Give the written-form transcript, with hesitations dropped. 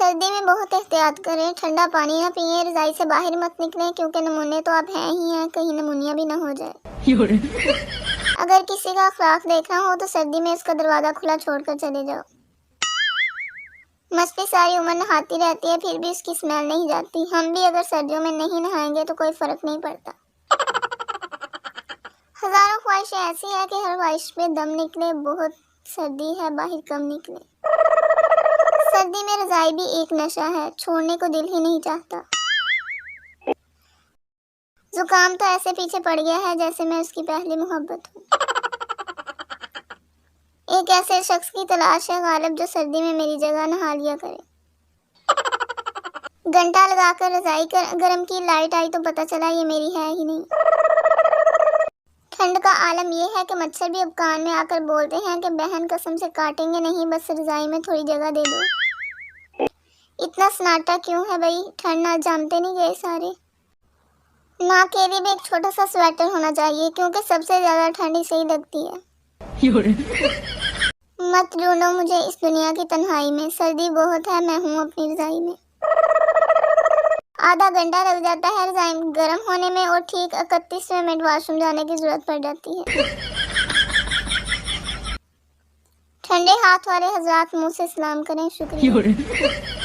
सर्दी में बहुत एहतियात करें, ठंडा पानी ना पिए, रजाई से बाहर मत निकलें क्योंकि नमूने तो आप हैं ही हैं, कहीं नमूनिया भी ना हो जाए। अगर किसी का अखलाक देखना हो तो सर्दी में उसका दरवाजा खुला छोड़कर चले जाओ। मछली सारी उम्र नहाती रहती है फिर भी उसकी स्मेल नहीं जाती। हम भी अगर सर्दियों में नहीं नहाएंगे तो कोई फर्क नहीं पड़ता। हजारों ख्वाहिशें ऐसी हैं कि हर ख्वाहिश पे दम निकले। बहुत सर्दी है, बाहर कम निकले। सर्दी में रजाई भी एक नशा है, छोड़ने को दिल ही नहीं चाहता। जुकाम तो ऐसे पीछे पड़ गया है जैसे मैं उसकी पहली मोहब्बत हूँ। एक ऐसे शख्स की तलाश है गालिब जो सर्दी में मेरी जगह नहा लिया करे। घंटा लगाकर रजाई गर्म की, लाइट आई तो पता चला ये मेरी है ही नहीं। ठंड का आलम यह है कि मच्छर भी अब कान में आकर बोलते हैं कि बहन कसम से काटेंगे नहीं, बस रजाई में थोड़ी जगह दे दो। इतना सन्नाटा क्यों है भाई? ठंड ना जानते नहीं गए सारे। माँ के लिए भी एक छोटा सा स्वेटर होना चाहिए क्योंकि सबसे ज्यादा ठंड इसे ही लगती है। मत ढूंढो मुझे इस दुनिया की तन्हाई में, सर्दी बहुत है, मैं हूँ अपनी रजाई में। आधा घंटा लग जाता है रजाई गर्म होने में और ठीक 31वें मिनट वॉशरूम जाने की जरूरत पड़ जाती है। ठंडे हाथ वाले हजरात मुंह से सलाम करें, शुक्रिया।